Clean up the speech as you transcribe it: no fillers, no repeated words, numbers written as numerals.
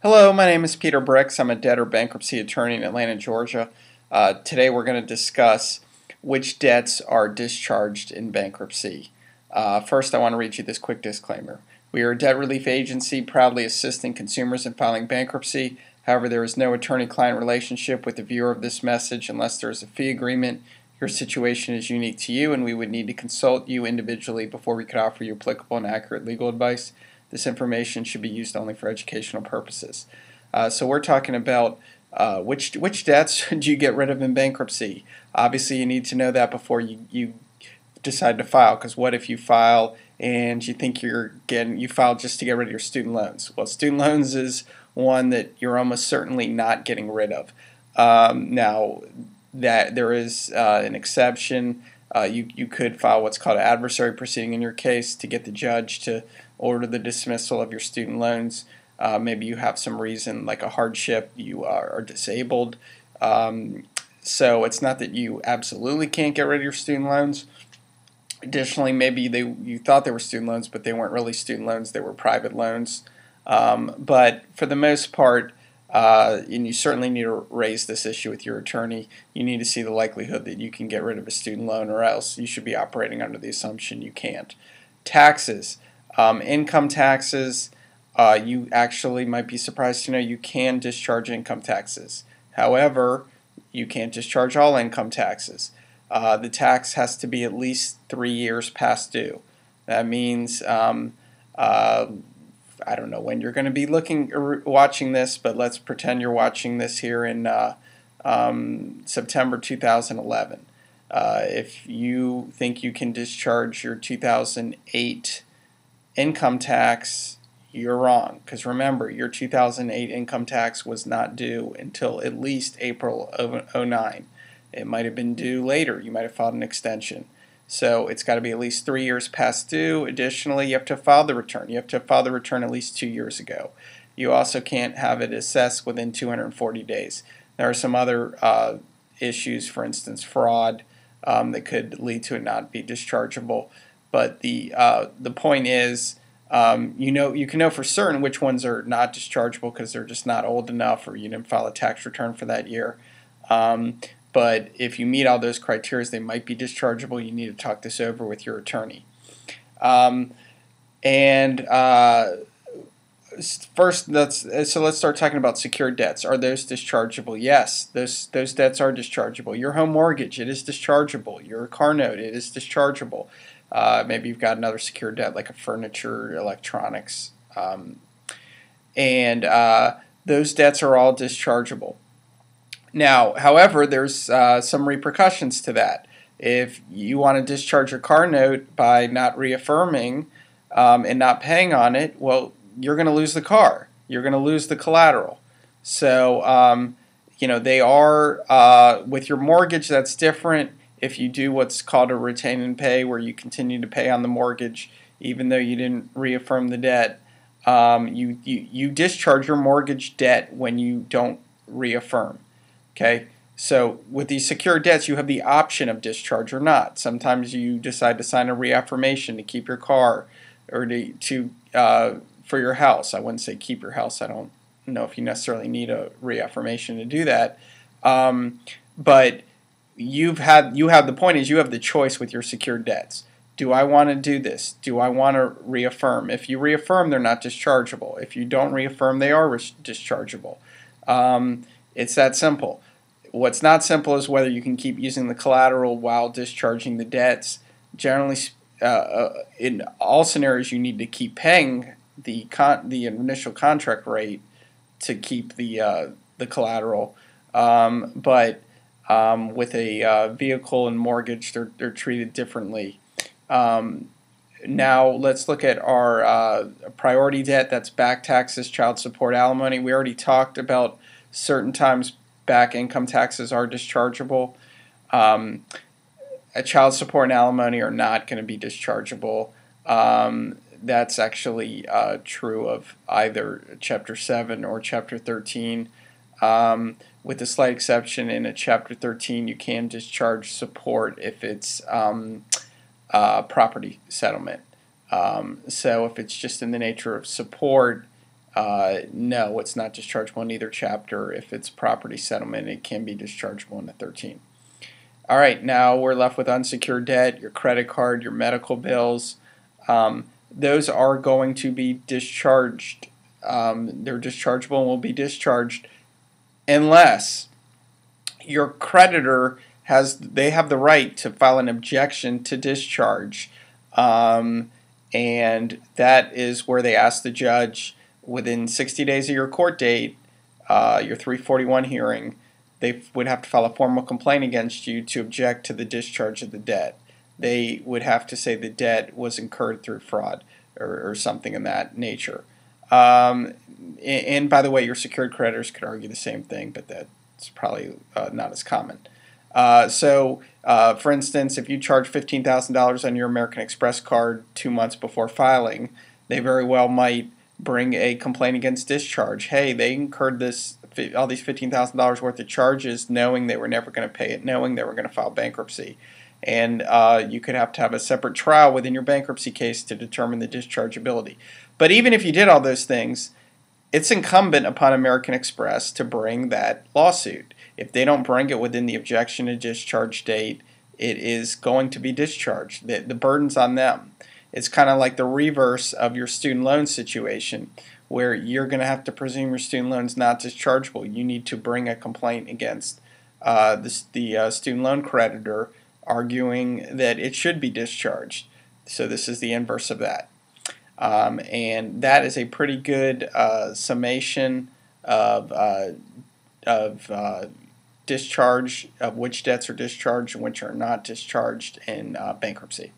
Hello, my name is Peter Bricks. I'm a debtor bankruptcy attorney in Atlanta, Georgia. Today we're going to discuss which debts are discharged in bankruptcy. First, I want to read you this quick disclaimer. We are a debt relief agency proudly assisting consumers in filing bankruptcy. However, there is no attorney-client relationship with the viewer of this message unless there is a fee agreement. Your situation is unique to you, and we would need to consult you individually before we could offer you applicable and accurate legal advice. This information should be used only for educational purposes. So we're talking about which debts do you get rid of in bankruptcy? Obviously, you need to know that before you decide to file, because what if you file and you think you filed just to get rid of your student loans? Well, student loans is one that you're almost certainly not getting rid of. Now, that there is an exception. You could file what's called an adversary proceeding in your case to get the judge to order the dismissal of your student loans. Maybe you have some reason like a hardship, you are disabled. So it's not that you absolutely can't get rid of your student loans. Additionally, maybe you thought they were student loans, but they weren't really student loans, they were private loans. But for the most part, and you certainly need to raise this issue with your attorney, you need to see the likelihood that you can get rid of a student loan, or else you should be operating under the assumption you can't. Taxes. Income taxes, you actually might be surprised to know you can discharge income taxes. However, you can't discharge all income taxes. The tax has to be at least 3 years past due. That means I don't know when you're going to be watching this, but let's pretend you're watching this here in September 2011. If you think you can discharge your 2008 income tax, you're wrong, because remember, your 2008 income tax was not due until at least April of 2009. It might have been due later. You might have filed an extension. So it's got to be at least 3 years past due. Additionally, you have to file the return. You have to file the return at least 2 years ago. You also can't have it assessed within 240 days. There are some other issues, for instance, fraud, that could lead to it not be dischargeable. But the point is, you can know for certain which ones are not dischargeable because they're just not old enough, or you didn't file a tax return for that year. But if you meet all those criteria, they might be dischargeable. You need to talk this over with your attorney. First, let's start talking about secured debts. Are those dischargeable? Yes, those debts are dischargeable. Your home mortgage, it is dischargeable. Your car note, it is dischargeable. Maybe you've got another secured debt like a furniture, electronics, and those debts are all dischargeable. Now, however, there's some repercussions to that. If you want to discharge your car note by not reaffirming and not paying on it, well, you're going to lose the car. You're going to lose the collateral. So, they are, with your mortgage, that's different. If you do what's called a retain and pay, where you continue to pay on the mortgage even though you didn't reaffirm the debt, you discharge your mortgage debt when you don't reaffirm. Okay, so with these secured debts, you have the option of discharge or not. Sometimes you decide to sign a reaffirmation to keep your car, or for your house. I wouldn't say keep your house. I don't know if you necessarily need a reaffirmation to do that. But you have the point is you have the choice with your secured debts. Do I want to do this? Do I want to reaffirm? If you reaffirm, they're not dischargeable. If you don't reaffirm, they are dischargeable. It's that simple. What's not simple is whether you can keep using the collateral while discharging the debts. Generally, in all scenarios, you need to keep paying the initial contract rate to keep the collateral. But with a vehicle and mortgage, they're treated differently. Now let's look at our priority debt. That's back taxes, child support, alimony. We already talked about certain times back income taxes are dischargeable. A child support and alimony are not going to be dischargeable. That's actually true of either Chapter 7 or Chapter 13. With the slight exception, in a Chapter 13 you can discharge support if it's property settlement. So if it's just in the nature of support, No, it's not dischargeable in either chapter. If it's property settlement, it can be dischargeable in the 13. All right, now we're left with unsecured debt, your credit card, your medical bills. Those are going to be discharged. They're dischargeable and will be discharged unless your creditor they have the right to file an objection to discharge, and that is where they ask the judge within 60 days of your court date, your 341 hearing, they would have to file a formal complaint against you to object to the discharge of the debt. They would have to say the debt was incurred through fraud or something in that nature. And by the way, your secured creditors could argue the same thing, but that's probably not as common. For instance, if you charge $15,000 on your American Express card 2 months before filing, they very well might bring a complaint against discharge. Hey, they incurred all these $15,000 worth of charges knowing they were never going to pay it, knowing they were going to file bankruptcy. And you could have to have a separate trial within your bankruptcy case to determine the dischargeability. But even if you did all those things, it's incumbent upon American Express to bring that lawsuit. If they don't bring it within the objection to discharge date, it is going to be discharged. The burden's on them. It's kind of like the reverse of your student loan situation, where you're going to have to presume your student loan's not dischargeable. You need to bring a complaint against the student loan creditor, arguing that it should be discharged. So this is the inverse of that. And that is a pretty good summation of discharge, of which debts are discharged and which are not discharged in bankruptcy.